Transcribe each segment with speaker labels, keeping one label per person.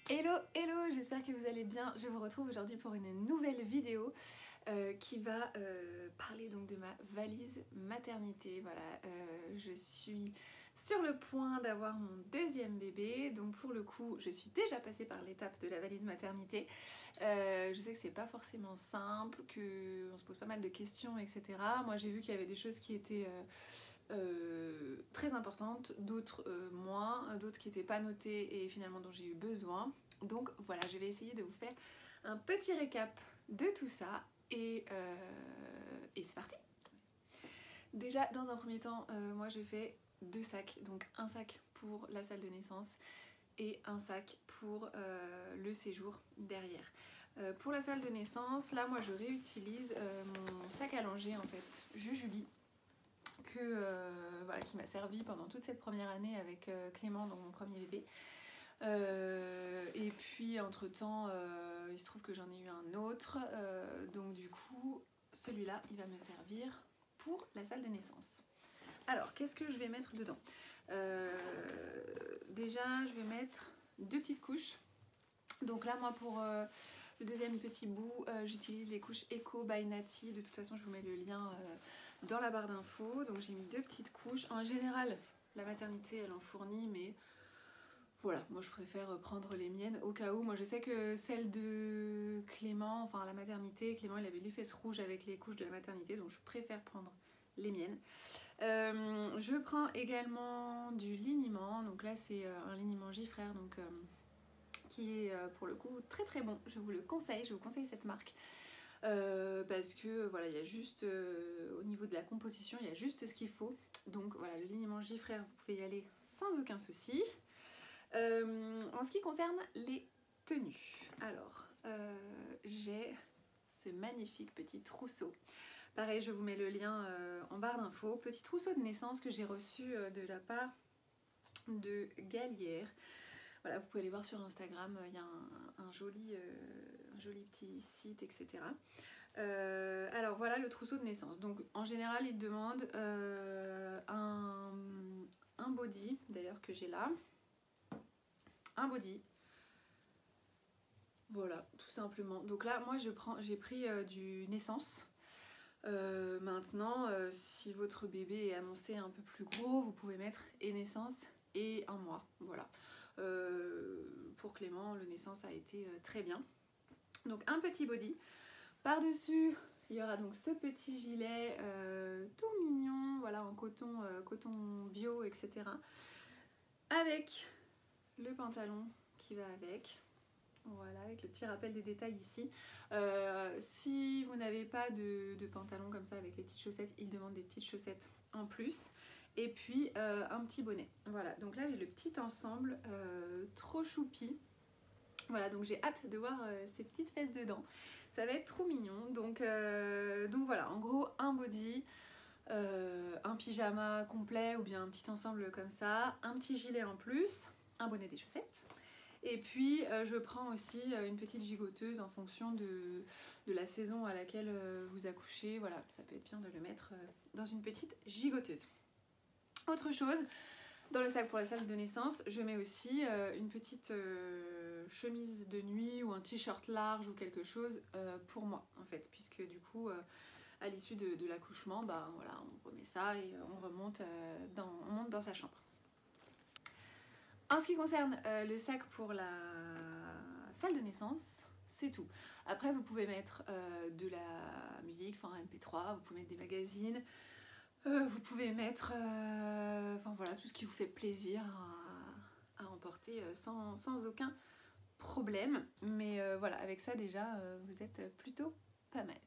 Speaker 1: Hello, hello, j'espère que vous allez bien. Je vous retrouve aujourd'hui pour une nouvelle vidéo qui va parler donc de ma valise maternité. Voilà, je suis sur le point d'avoir mon deuxième bébé, donc pour le coup, je suis déjà passée par l'étape de la valise maternité. Je sais que c'est pas forcément simple, qu'on se pose pas mal de questions, etc. Moi, j'ai vu qu'il y avait des choses qui étaient très importantes, d'autres moins, d'autres qui n'étaient pas notées et finalement dont j'ai eu besoin. Donc voilà, je vais essayer de vous faire un petit récap de tout ça et c'est parti. Déjà dans un premier temps, moi je fais 2 sacs, donc un sac pour la salle de naissance et un sac pour le séjour derrière. Pour la salle de naissance, là moi je réutilise mon sac à langer en fait, Jujubee, voilà, qui m'a servi pendant toute cette première année avec Clément, dans mon premier bébé. Et puis entre temps il se trouve que j'en ai eu un autre, donc du coup celui-là il va me servir pour la salle de naissance. Alors qu'est-ce que je vais mettre dedans? Déjà je vais mettre 2 petites couches. Donc là moi pour le deuxième petit bout, j'utilise les couches Eco by Nati. De toute façon je vous mets le lien dans la barre d'infos. Donc j'ai mis 2 petites couches. En général la maternité elle en fournit, mais voilà, moi je préfère prendre les miennes au cas où. Moi je sais que celle de Clément, enfin la maternité, Clément il avait les fesses rouges avec les couches de la maternité, donc je préfère prendre les miennes. Je prends également du liniment, donc là c'est un liniment Gifrère, donc qui est pour le coup très très bon. Je vous le conseille, je vous conseille cette marque. Parce que voilà, il y a juste au niveau de la composition, il y a juste ce qu'il faut. Donc voilà, le liniment Gifrère, vous pouvez y aller sans aucun souci. En ce qui concerne les tenues, alors j'ai ce magnifique petit trousseau. Pareil, je vous mets le lien en barre d'infos. Petit trousseau de naissance que j'ai reçu de la part de Galière. Voilà, vous pouvez aller voir sur Instagram, il y a un joli petit site, etc. Alors voilà le trousseau de naissance. Donc en général, il demande un body, d'ailleurs que j'ai là. Un body, voilà, tout simplement. Donc là moi j'ai pris du naissance. Maintenant si votre bébé est annoncé un peu plus gros, vous pouvez mettre et naissance et un mois, voilà. Pour Clément le naissance a été très bien. Donc un petit body, par dessus il y aura donc ce petit gilet tout mignon, voilà, en coton, coton bio, etc. Avec le pantalon qui va avec, voilà, avec le petit rappel des détails ici. Si vous n'avez pas de pantalon comme ça avec les petites chaussettes, il demande des petites chaussettes en plus. Et puis un petit bonnet. Voilà, donc là j'ai le petit ensemble trop choupi. Voilà, donc j'ai hâte de voir ces petites fesses dedans. Ça va être trop mignon. Donc voilà, en gros un body, un pyjama complet ou bien un petit ensemble comme ça, un petit gilet en plus, un bonnet, des chaussettes. Et puis je prends aussi une petite gigoteuse en fonction de la saison à laquelle vous accouchez. Voilà, ça peut être bien de le mettre dans une petite gigoteuse. Autre chose, dans le sac pour la salle de naissance, je mets aussi une petite chemise de nuit ou un t-shirt large ou quelque chose pour moi en fait, puisque du coup à l'issue de l'accouchement, bah voilà, on remet ça et on monte dans sa chambre. En ce qui concerne le sac pour la salle de naissance, c'est tout. Après vous pouvez mettre de la musique, enfin MP3, vous pouvez mettre des magazines, vous pouvez mettre enfin voilà, tout ce qui vous fait plaisir à emporter sans aucun problème. Mais voilà, avec ça déjà vous êtes plutôt pas mal.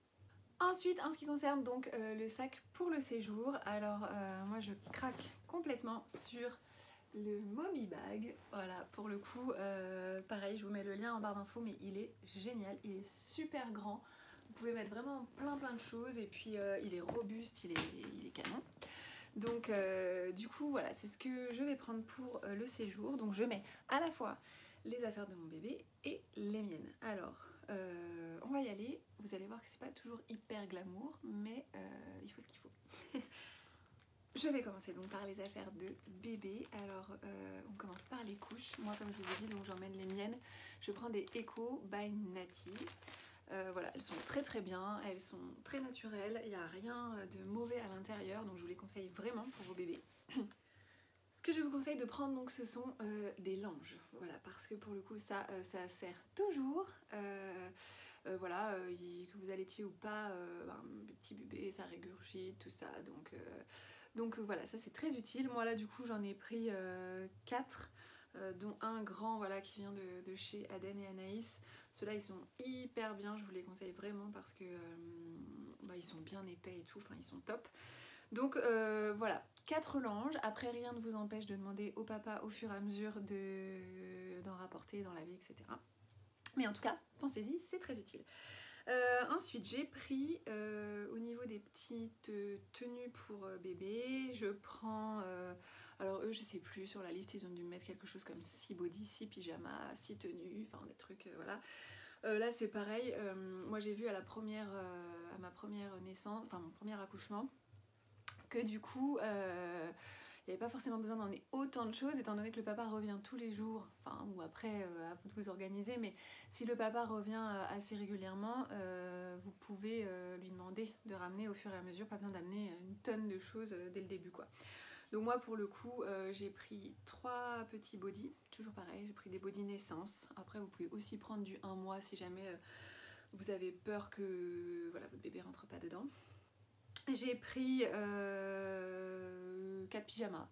Speaker 1: Ensuite, en ce qui concerne donc le sac pour le séjour, alors moi je craque complètement sur le Mommy Bag. Voilà, pour le coup, pareil, je vous mets le lien en barre d'infos, mais il est génial, il est super grand. Vous pouvez mettre vraiment plein de choses et puis il est robuste, il est canon. Donc du coup, voilà, c'est ce que je vais prendre pour le séjour. Donc je mets à la fois les affaires de mon bébé et les miennes. Alors, on va y aller. Vous allez voir que c'est pas toujours hyper glamour, mais il faut ce qu'il faut. Je vais commencer donc par les affaires de bébé. Alors on commence par les couches. Moi comme je vous ai dit, donc j'emmène les miennes. Je prends des Eco by Nati. Voilà, elles sont très très bien, elles sont très naturelles, il n'y a rien de mauvais à l'intérieur, donc je vous les conseille vraiment pour vos bébés. Ce que je vous conseille de prendre donc ce sont des langes, voilà, parce que pour le coup ça sert toujours. Voilà, que vous allaitiez ou pas, un petit bébé, ça régurgite, tout ça, donc voilà, ça c'est très utile. Moi là du coup j'en ai pris 4, dont un grand voilà, qui vient de chez Aden et Anaïs. Ceux-là ils sont hyper bien, je vous les conseille vraiment parce que ils sont bien épais et tout, enfin ils sont top. Donc voilà, 4 langes. Après rien ne vous empêche de demander au papa au fur et à mesure d'en rapporter, d'en laver, etc. Mais en tout cas, pensez-y, c'est très utile. Ensuite, j'ai pris au niveau des petites tenues pour bébé, je prends, alors eux je sais plus, sur la liste ils ont dû mettre quelque chose comme 6 body, 6 pyjamas, 6 tenues, enfin des trucs, voilà. Là c'est pareil, moi j'ai vu à ma première naissance, enfin mon premier accouchement, que du coup il n'y avait pas forcément besoin d'emmener autant de choses étant donné que le papa revient tous les jours, enfin ou après à vous de vous organiser, mais si le papa revient assez régulièrement, vous pouvez lui demander de ramener au fur et à mesure, pas besoin d'amener une tonne de choses dès le début quoi. Donc moi pour le coup j'ai pris 3 petits bodys, toujours pareil, j'ai pris des bodys naissance. Après vous pouvez aussi prendre du 1 mois si jamais vous avez peur que voilà, votre bébé rentre pas dedans. J'ai pris 4 pyjamas.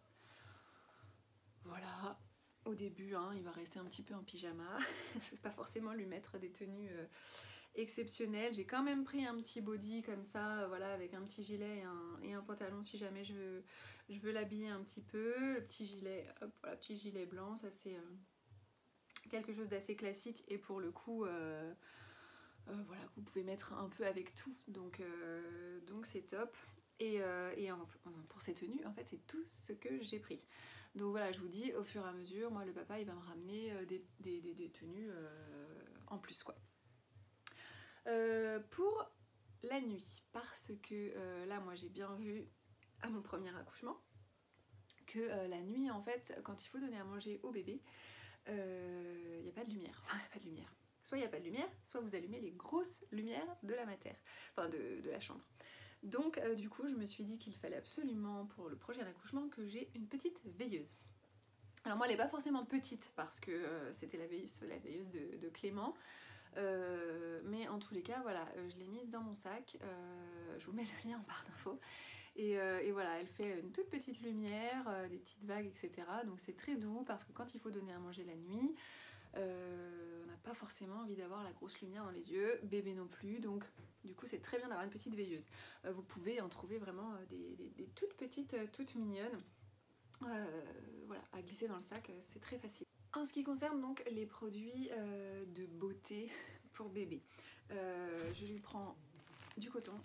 Speaker 1: Voilà, au début hein, il va rester un petit peu en pyjama. Je vais pas forcément lui mettre des tenues exceptionnelles. J'ai quand même pris un petit body comme ça, voilà, avec un petit gilet et un pantalon si jamais je veux l'habiller un petit peu. Le petit gilet, hop, voilà, petit gilet blanc, ça c'est quelque chose d'assez classique et pour le coup voilà, vous pouvez mettre un peu avec tout, donc c'est top. Et pour ces tenues, en fait, c'est tout ce que j'ai pris. Donc voilà, je vous dis, au fur et à mesure, moi, le papa, il va me ramener des tenues en plus, quoi. Pour la nuit, parce que là, moi, j'ai bien vu à mon premier accouchement que la nuit, en fait, quand il faut donner à manger au bébé, il n'y a pas de lumière. Enfin, il n'y a pas de lumière. Soit il n'y a pas de lumière, soit vous allumez les grosses lumières de la mater, enfin de la chambre. Donc du coup je me suis dit qu'il fallait absolument pour le prochain accouchement que j'ai une petite veilleuse. Alors moi elle n'est pas forcément petite parce que c'était la veilleuse de Clément, mais en tous les cas voilà, je l'ai mise dans mon sac, je vous mets le lien en barre d'infos. Et voilà, elle fait une toute petite lumière, des petites vagues, etc. Donc c'est très doux parce que quand il faut donner à manger la nuit, on n'a pas forcément envie d'avoir la grosse lumière dans les yeux, bébé non plus, donc du coup c'est très bien d'avoir une petite veilleuse. Vous pouvez en trouver vraiment des toutes petites, toutes mignonnes, voilà, à glisser dans le sac, c'est très facile. En ce qui concerne donc les produits de beauté pour bébé, je lui prends du coton,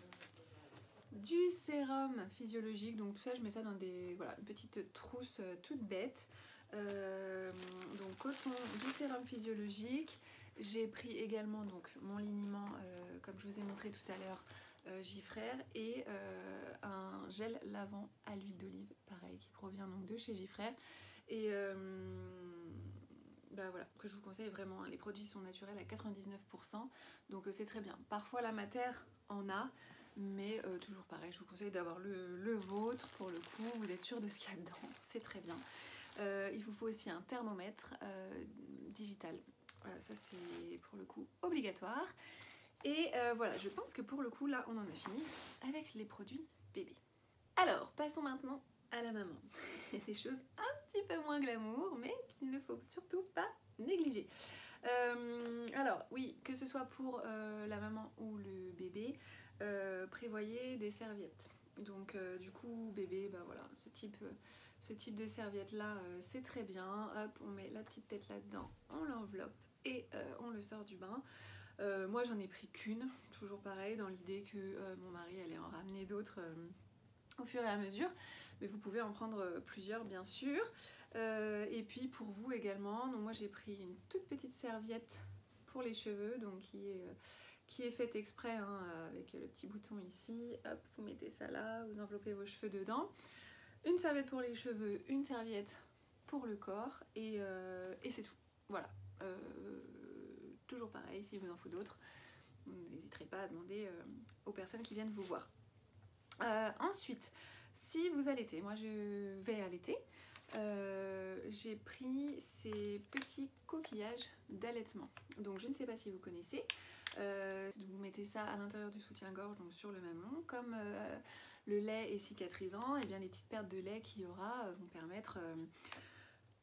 Speaker 1: du sérum physiologique, donc tout ça je mets ça dans voilà, une petite trousse toute bête. Donc coton, du sérum physiologique. J'ai pris également donc mon liniment, comme je vous ai montré tout à l'heure, Gifrère, et un gel lavant à l'huile d'olive, pareil, qui provient donc de chez Gifrère. Et voilà, que je vous conseille vraiment, hein. Les produits sont naturels à 99%, donc c'est très bien. Parfois la mater en a, mais toujours pareil, je vous conseille d'avoir le vôtre pour le coup, vous êtes sûr de ce qu'il y a dedans, c'est très bien. Il vous faut aussi un thermomètre digital, ça c'est pour le coup obligatoire. Et voilà, je pense que pour le coup là on en a fini avec les produits bébés. Alors passons maintenant à la maman. Il y a des choses un petit peu moins glamour mais qu'il ne faut surtout pas négliger. Alors oui, que ce soit pour la maman ou le bébé, prévoyez des serviettes. Donc du coup bébé, bah voilà, ce type de serviette là c'est très bien. Hop, on met la petite tête là dedans, on l'enveloppe et on le sort du bain. Moi j'en ai pris qu'une, toujours pareil, dans l'idée que mon mari allait en ramener d'autres au fur et à mesure, mais vous pouvez en prendre plusieurs bien sûr. Et puis pour vous également, donc moi j'ai pris une toute petite serviette pour les cheveux, donc qui est faite exprès hein, avec le petit bouton ici. Hop, vous mettez ça là, vous enveloppez vos cheveux dedans. une serviette pour les cheveux, une serviette pour le corps et c'est tout. Voilà. Toujours pareil, s'il vous en faut d'autres, n'hésiterez pas à demander aux personnes qui viennent vous voir. Ensuite, si vous allaitez, moi je vais allaiter, j'ai pris ces petits coquillages d'allaitement. Donc je ne sais pas si vous connaissez, vous mettez ça à l'intérieur du soutien-gorge, donc sur le mamelon. Comme le lait est cicatrisant, et bien les petites pertes de lait qu'il y aura vont permettre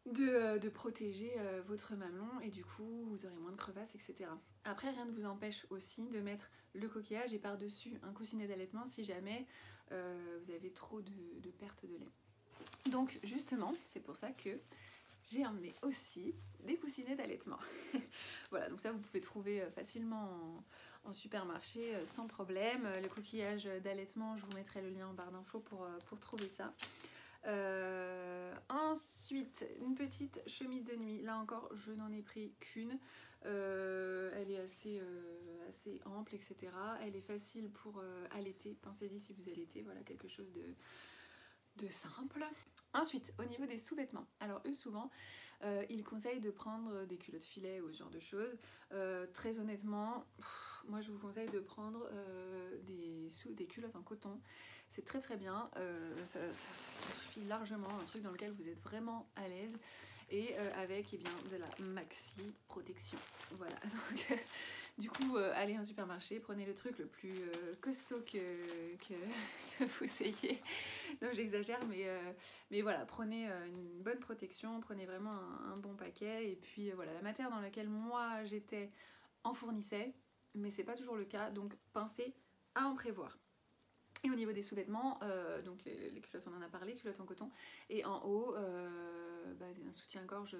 Speaker 1: de protéger votre mamelon et du coup vous aurez moins de crevasses, etc. Après, rien ne vous empêche aussi de mettre le coquillage et par-dessus un coussinet d'allaitement si jamais vous avez trop de pertes de lait. Donc justement, c'est pour ça que j'ai emmené aussi des coussinets d'allaitement. Voilà, donc ça vous pouvez trouver facilement en supermarché sans problème. Le coquillage d'allaitement, je vous mettrai le lien en barre d'infos pour trouver ça. Ensuite, une petite chemise de nuit. Là encore, je n'en ai pris qu'une. Elle est assez ample, etc. Elle est facile pour allaiter. Pensez-y si vous allaitez. Voilà, quelque chose de simple. Ensuite, au niveau des sous-vêtements. Alors eux, souvent, ils conseillent de prendre des culottes filets ou ce genre de choses. Très honnêtement, moi je vous conseille de prendre des culottes en coton. C'est très très bien, ça suffit largement, un truc dans lequel vous êtes vraiment à l'aise et avec bien, de la maxi protection. Voilà, donc du coup, allez en supermarché, prenez le truc le plus costaud que vous ayez. Donc j'exagère, mais voilà, prenez une bonne protection, prenez vraiment un bon paquet. Et puis voilà, la matière dans laquelle moi j'étais en fournissait, mais c'est pas toujours le cas, donc pensez à en prévoir. Et au niveau des sous-vêtements, donc les culottes on en a parlé, culottes en coton, et en haut, un soutien-gorge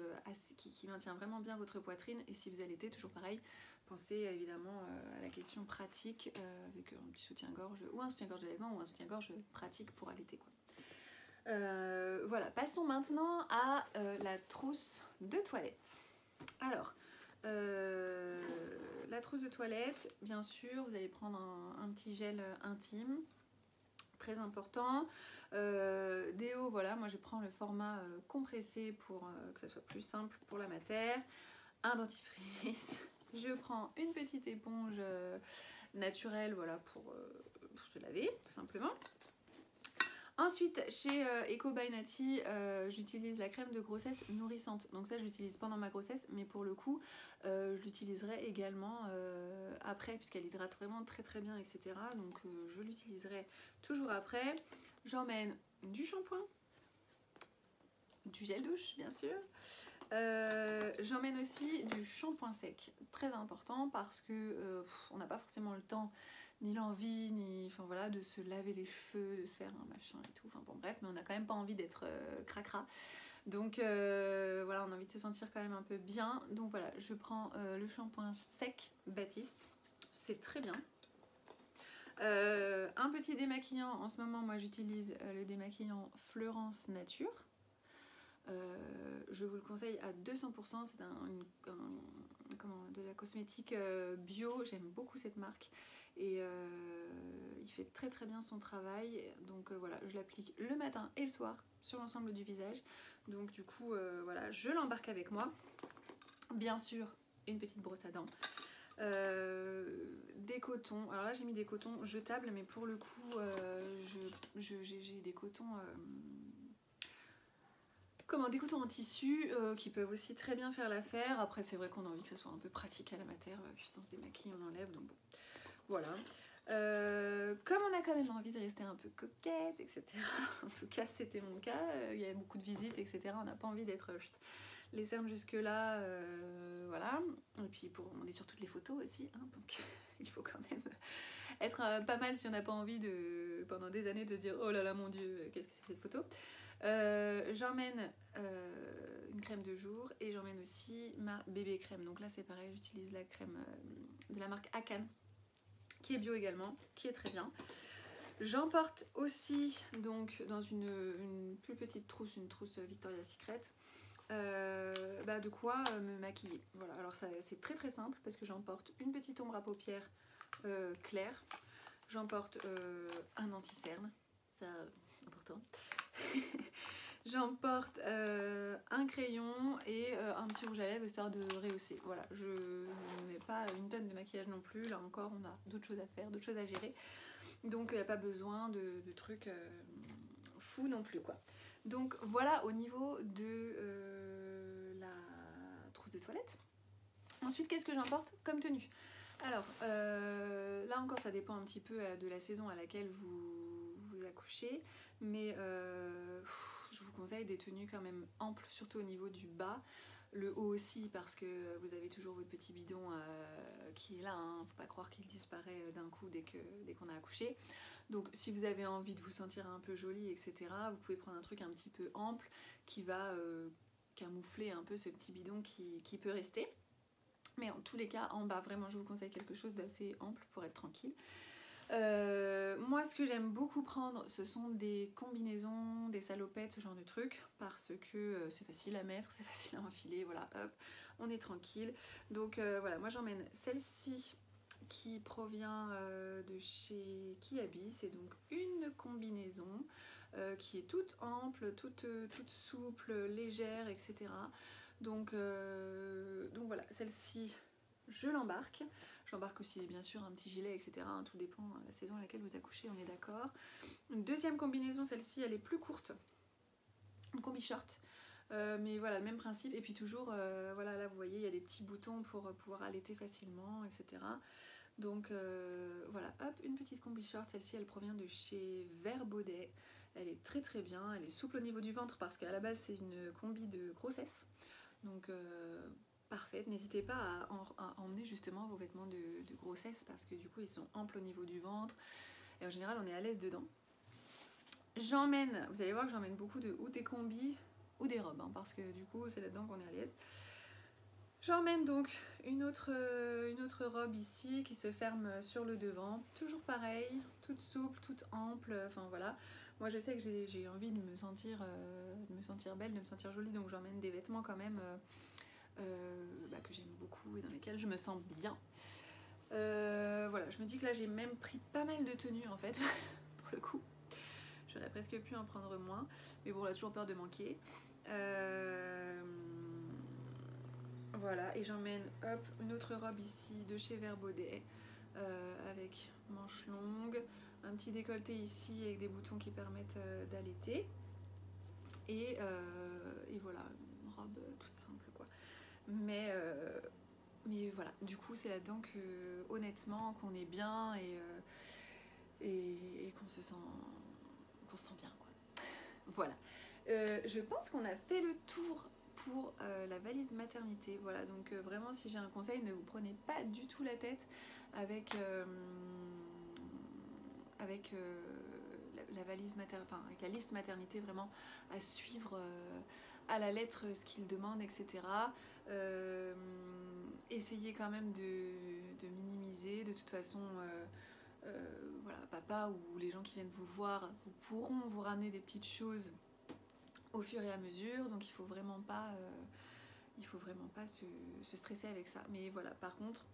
Speaker 1: qui maintient vraiment bien votre poitrine. Et si vous allaitez, toujours pareil, pensez évidemment à la question pratique avec un petit soutien-gorge, ou un soutien-gorge d'allaitement, ou un soutien-gorge pratique pour allaiter, quoi. Voilà, passons maintenant à la trousse de toilette. Alors, la trousse de toilette, bien sûr, vous allez prendre un petit gel intime, très important. Déo, voilà, moi je prends le format compressé pour que ça soit plus simple pour la matière. Un dentifrice. Je prends une petite éponge naturelle, voilà, pour se laver, tout simplement. Ensuite, chez Eco by Nati, j'utilise la crème de grossesse nourrissante. Donc ça, je l'utilise pendant ma grossesse, mais pour le coup, je l'utiliserai également après, puisqu'elle hydrate vraiment très très bien, etc. Donc je l'utiliserai toujours après. J'emmène du shampoing, du gel douche, bien sûr. J'emmène aussi du shampoing sec, très important, parce que on n'a pas forcément le temps ni l'envie, ni enfin voilà, de se laver les cheveux, de se faire un machin et tout, enfin bon bref, mais on n'a quand même pas envie d'être cracra. Donc voilà, on a envie de se sentir quand même un peu bien. Donc voilà, je prends le shampoing sec Baptiste, c'est très bien. Un petit démaquillant, en ce moment moi j'utilise le démaquillant Fleurance Nature. Je vous le conseille à 200%, c'est de la cosmétique bio, j'aime beaucoup cette marque et il fait très très bien son travail. Donc voilà, je l'applique le matin et le soir sur l'ensemble du visage. Donc du coup voilà, je l'embarque avec moi. Bien sûr, une petite brosse à dents. Des cotons, alors là j'ai mis des cotons jetables, mais pour le coup j'ai des cotons des cotons en tissu qui peuvent aussi très bien faire l'affaire. Après c'est vrai qu'on a envie que ça soit un peu pratique à la matière, putain on se démaquille, on enlève, donc bon, voilà. Comme on a quand même envie de rester un peu coquette, etc. En tout cas c'était mon cas, il y a beaucoup de visites, etc. On n'a pas envie d'être les cernes jusque là, voilà. Et puis on est sur toutes les photos aussi, hein, donc il faut quand même être pas mal si on n'a pas envie pendant des années de dire oh là là mon dieu, qu'est-ce que c'est que cette photo. J'emmène une crème de jour et j'emmène aussi ma bébé crème. Donc là c'est pareil, j'utilise la crème de la marque Akan, qui est bio également, qui est très bien. J'emporte aussi donc dans une plus petite trousse, une trousse Victoria's Secret, de quoi me maquiller. Voilà, alors c'est très très simple parce que j'emporte une petite ombre à paupières claire, j'emporte un anti-cerne, ça important. J'emporte un crayon et un petit rouge à lèvres histoire de rehausser. Voilà, je n'ai pas une tonne de maquillage non plus. Là encore, on a d'autres choses à faire, d'autres choses à gérer. Donc, il n'y a pas besoin de trucs fous non plus, quoi. Donc, voilà au niveau de la trousse de toilette. Ensuite, qu'est-ce que j'emporte comme tenue? Alors, là encore, ça dépend un petit peu de la saison à laquelle vous accouchez. Mais je vous conseille des tenues quand même amples, surtout au niveau du bas. Le haut aussi, parce que vous avez toujours votre petit bidon qui est là. Hein. Faut pas croire qu'il disparaît d'un coup dès qu'on a accouché. Donc, si vous avez envie de vous sentir un peu jolie, etc., vous pouvez prendre un truc un petit peu ample qui va camoufler un peu ce petit bidon qui peut rester. Mais en tous les cas, en bas, vraiment, je vous conseille quelque chose d'assez ample pour être tranquille. Moi, ce que j'aime beaucoup prendre, ce sont des combinaisons, des salopettes, ce genre de trucs, parce que c'est facile à mettre, c'est facile à enfiler, voilà, hop, on est tranquille. Donc voilà, moi j'emmène celle-ci qui provient de chez Kiabi, c'est donc une combinaison qui est toute ample, toute souple, légère, etc. Donc voilà, celle-ci, je l'embarque. J'embarque aussi bien sûr un petit gilet, etc. Tout dépend de la saison à laquelle vous accouchez, on est d'accord. Une deuxième combinaison, celle-ci, elle est plus courte. Une combi short. Mais voilà, le même principe. Et puis toujours, voilà, là vous voyez, il y a des petits boutons pour pouvoir allaiter facilement, etc. Donc voilà, hop, une petite combi short. Celle-ci, elle provient de chez Vert Baudet. Elle est très très bien. Elle est souple au niveau du ventre parce qu'à la base, c'est une combi de grossesse. Donc parfaite, n'hésitez pas à emmener justement vos vêtements de grossesse parce que du coup ils sont amples au niveau du ventre et en général on est à l'aise dedans. J'emmène, vous allez voir que j'emmène beaucoup ou des combis ou des robes hein, parce que du coup c'est là-dedans qu'on est à l'aise. J'emmène donc une autre robe ici qui se ferme sur le devant, toujours pareil, toute souple, toute ample, enfin voilà. Moi je sais que j'ai envie de me sentir belle, de me sentir jolie, donc j'emmène des vêtements quand même que j'aime beaucoup et dans lesquels je me sens bien. Voilà, je me dis que là j'ai même pris pas mal de tenues en fait, pour le coup. J'aurais presque pu en prendre moins, mais bon, on a toujours peur de manquer. Voilà, et j'emmène hop une autre robe ici de chez Vert Baudet avec manches longues, un petit décolleté ici avec des boutons qui permettent d'allaiter. Et voilà, une robe toute simple quoi. Mais voilà, du coup c'est là-dedans que honnêtement qu'on est bien et qu'on se sent bien quoi. Voilà. Je pense qu'on a fait le tour pour la valise maternité. Voilà, donc vraiment si j'ai un conseil, ne vous prenez pas du tout la tête avec la valise maternité, enfin avec la liste maternité, vraiment à suivre à la lettre ce qu'ils demandent, etc. Essayez quand même de minimiser. De toute façon, voilà, papa ou les gens qui viennent vous voir, vous pourront vous ramener des petites choses au fur et à mesure. Donc il faut vraiment pas se stresser avec ça. Mais voilà, par contre,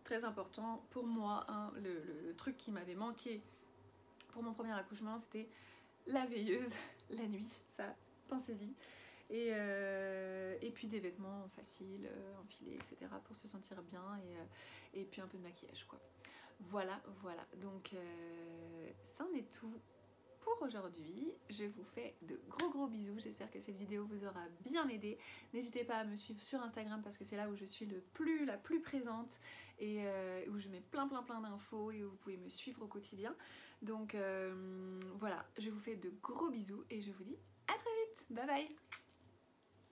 Speaker 1: très important pour moi, hein, le truc qui m'avait manqué pour mon premier accouchement, c'était la veilleuse la nuit. Ça, pensez-y. Et puis des vêtements faciles, enfilés, etc. pour se sentir bien et puis un peu de maquillage quoi. Voilà, donc c'en est tout pour aujourd'hui. Je vous fais de gros bisous, j'espère que cette vidéo vous aura bien aidé. N'hésitez pas à me suivre sur Instagram parce que c'est là où je suis la plus présente et où je mets plein d'infos et où vous pouvez me suivre au quotidien. Donc voilà, je vous fais de gros bisous et je vous dis à très vite, bye bye.